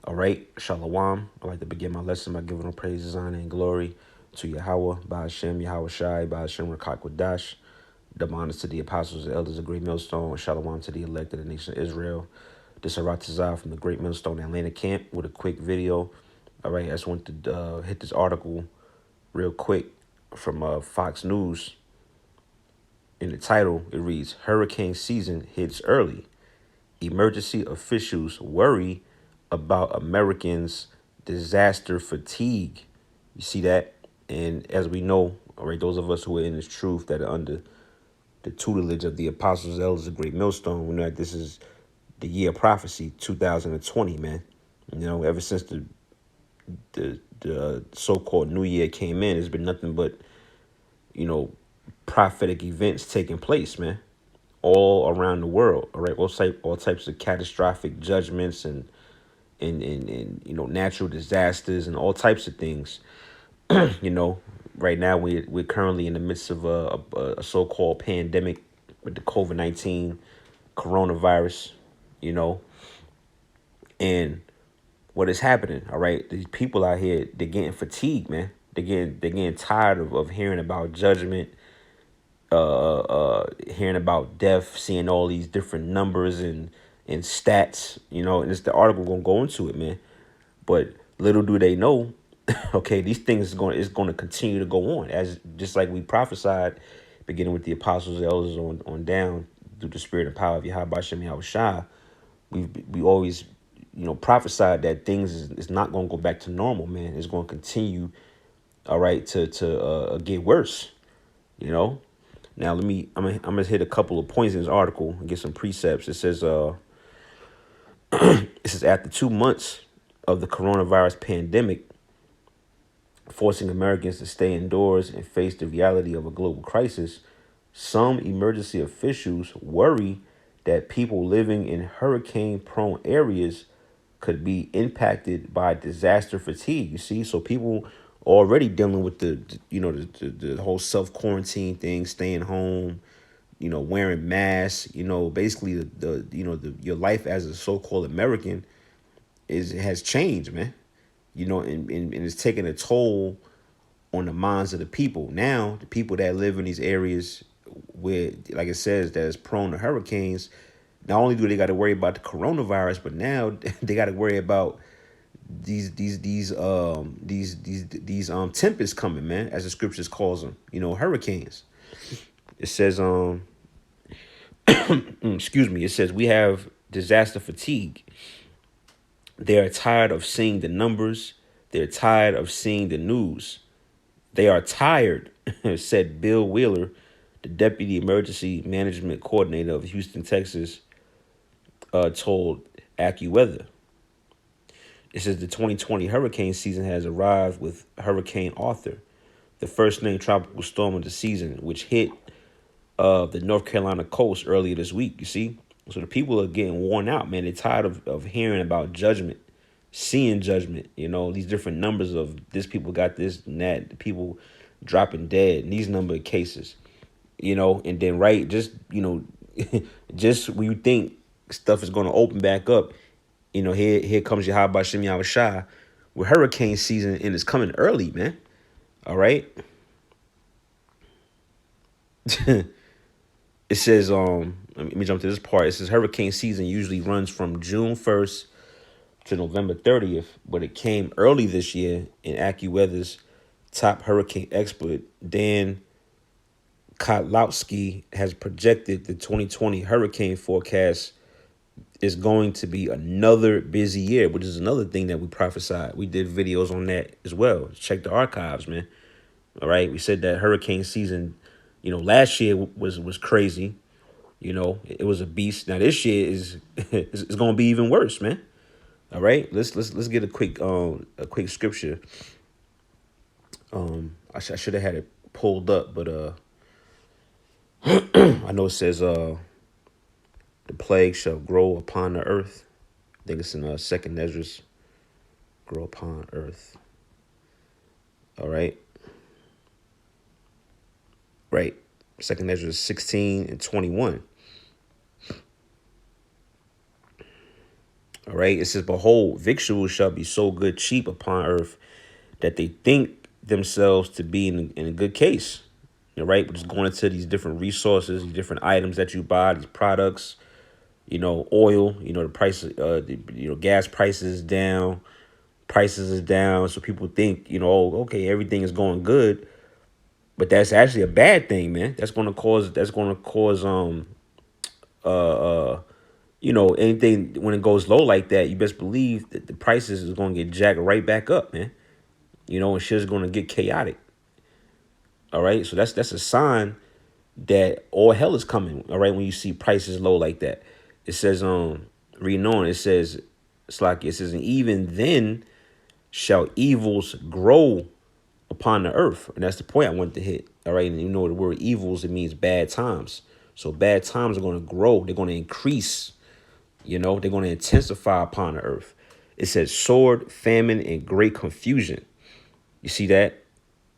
All right, Shalom. I'd like to begin my lesson by giving all praises, honor, and glory to Yahweh, Ba'ashem, Yahweh Shai, Ba'ashem, Rakak Wadash. Double honors to the apostles and elders of Great Millstone. Shalom to the elect of the nation of Israel. This is Aratazah from the Great Millstone Atlanta camp with a quick video. All right, I just want to hit this article real quick from Fox News. In the title, it reads, Hurricane season hits early. Emergency officials worry about Americans' disaster fatigue. You see that? And as we know, all right, those of us who are in this truth that are under the tutelage of the apostles, elders of Great Millstone, we know that this is the year of prophecy, 2020, man. You know, ever since the so-called new year came in, there's been nothing but, you know, prophetic events taking place, man, all around the world. All right, all types of catastrophic judgments and you know, natural disasters and all types of things. You know, right now we're currently in the midst of a so-called pandemic with the COVID-19 coronavirus. You know, and what is happening? All right, these people out here, they're getting fatigued, man. They're getting tired of hearing about judgment, hearing about death, seeing all these different numbers and stats. You know, and it's the article gonna go into it, man. But little do they know, okay, these things is going to continue to go on, as just like we prophesied, beginning with the apostles, elders on down through the spirit and power of Yahweh Shem Yahweh Shai. We always, you know, prophesied that things is not going to go back to normal, man. It's going to continue, all right, to get worse. You know. Now I'm gonna hit a couple of points in this article and get some precepts. It says after 2 months of the coronavirus pandemic forcing Americans to stay indoors and face the reality of a global crisis, some emergency officials worry that people living in hurricane-prone areas could be impacted by disaster fatigue. You see, so people already dealing with the whole self-quarantine thing, staying home, you know, wearing masks, you know, basically your life as a so-called American has changed, man. You know, and it's taking a toll on the minds of the people. Now, the people that live in these areas where, like it says, that is prone to hurricanes, not only do they got to worry about the coronavirus, but now they got to worry about these tempests coming, man, as the scriptures calls them. You know, hurricanes. It says excuse me. It says we have disaster fatigue. They are tired of seeing the numbers. They're tired of seeing the news. They are tired, said Bill Wheeler, the Deputy Emergency Management Coordinator of Houston, Texas, told AccuWeather. It says the 2020 hurricane season has arrived with Hurricane Arthur, the first named tropical storm of the season, which hit the North Carolina coast earlier this week. You see? So the people are getting worn out, man. They're tired of hearing about judgment, seeing judgment, you know, these different numbers of this people got this and that, people dropping dead, and these number of cases, you know, and then right, just, you know, just when you think stuff is going to open back up, you know, here comes Yahweh Shem Yahweh Shai with hurricane season, and it's coming early, man. All right. It says, let me jump to this part. It says hurricane season usually runs from June 1st to November 30th, but it came early this year. In AccuWeather's top hurricane expert, Dan Kotlowski, has projected the 2020 hurricane forecast is going to be another busy year, which is another thing that we prophesied. We did videos on that as well. Check the archives, man. All right. We said that hurricane season, you know, last year was crazy. You know, it was a beast. Now this year is going to be even worse, man. All right, let's get a quick scripture. I should have had it pulled up, but I know it says the plague shall grow upon the earth. I think it's in Second Ezra's, grow upon earth. All right, right. Second Ezra 16 and 21. All right. It says, behold, victuals shall be so good cheap upon earth that they think themselves to be in a good case. All right. But just going into these different resources, these different items that you buy, these products, oil, the price, gas prices is down, prices is down. So people think, oh, okay, everything is going good. But that's actually a bad thing, man. That's gonna cause anything when it goes low like that, you best believe that the prices is gonna get jacked right back up, man. And shit's gonna get chaotic. All right. So that's a sign that all hell is coming. All right, when you see prices low like that. It says, reading on, it says, it's like it says, and even then shall evils grow upon the earth. And that's the point I wanted to hit. All right. And the word evils, it means bad times. So bad times are going to grow. They're going to increase. They're going to intensify upon the earth. It says sword, famine, and great confusion. You see that?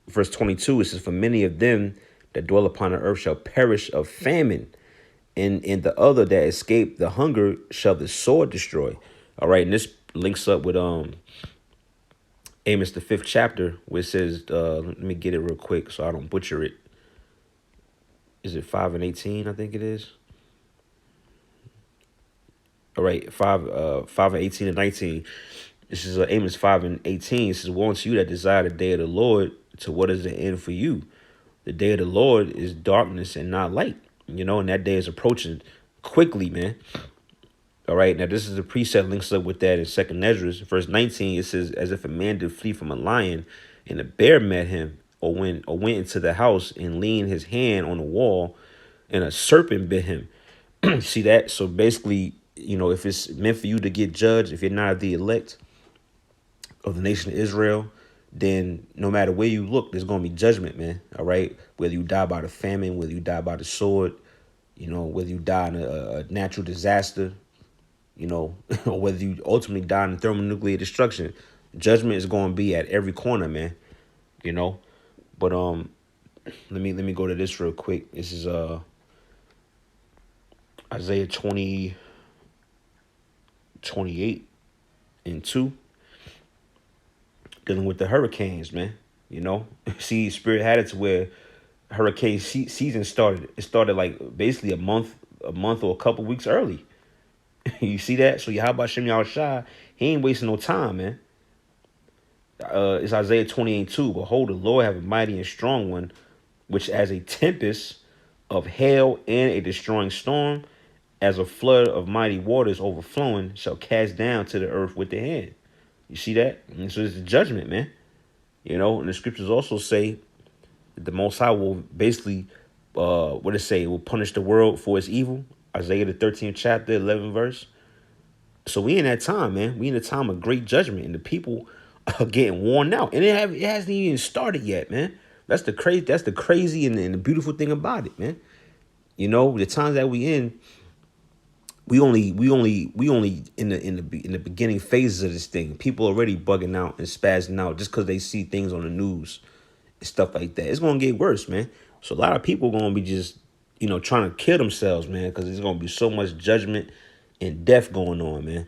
Verse 22, it says, for many of them that dwell upon the earth shall perish of famine. And in the other that escape the hunger shall the sword destroy. All right. And this links up with Amos, the 5th chapter, where it says, let me get it real quick so I don't butcher it. Is it 5:18? I think it is. All right, 5:18 and 19. This is Amos 5:18. It says, woe unto you that desire the day of the Lord, to what is the end for you? The day of the Lord is darkness and not light. And that day is approaching quickly, man. All right, now this is the precept links up with that in 2nd Ezra. Verse 19, it says, as if a man did flee from a lion, and a bear met him, or went into the house and leaned his hand on the wall, and a serpent bit him. See that? So basically, if it's meant for you to get judged, if you're not the elect of the nation of Israel, then no matter where you look, there's going to be judgment, man. All right. Whether you die by the famine, whether you die by the sword, whether you die in a natural disaster, or whether you ultimately die in thermonuclear destruction, judgment is going to be at every corner, man. But let me go to this real quick. This is Isaiah 28 and 2, dealing with the hurricanes, man. See, Spirit had it to where hurricane season started. It started like basically a month or a couple weeks early. You see that? So how about Shem Shai? He ain't wasting no time, man. It's Isaiah 28:2. Behold, the Lord have a mighty and strong one, which as a tempest of hail and a destroying storm, as a flood of mighty waters overflowing, shall cast down to the earth with the hand. You see that? And so it's a judgment, man. And the scriptures also say that the Most High will basically, what it say? It will punish the world for its evil. Isaiah the 13th chapter, 11th verse. So we in that time, man. We in a time of great judgment, and the people are getting worn out, and it hasn't even started yet, man. That's the crazy. That's the crazy and the beautiful thing about it, man. The times that we in, we only in the beginning phases of this thing. People already bugging out and spazzing out just because they see things on the news and stuff like that. It's gonna get worse, man. So a lot of people gonna be just trying to kill themselves, man, because there's gonna be so much judgment and death going on, man.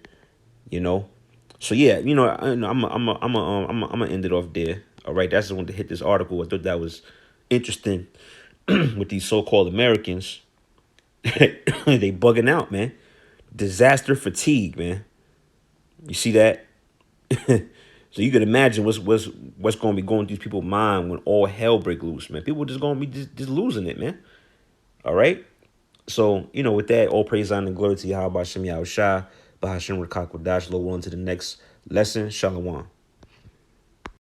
So yeah, I'm gonna end it off there. All right, that's just wanted to hit this article. I thought that was interesting with these so-called Americans. They bugging out, man. Disaster fatigue, man. You see that? So you can imagine what's going to be going through these people's mind when all hell break loose, man. People just going to be just losing it, man. All right. So with that, all praise, honor, and glory to Yahweh Shem Yahushua, Bahashim Rakakwadash. Low on to the next lesson. Shalom.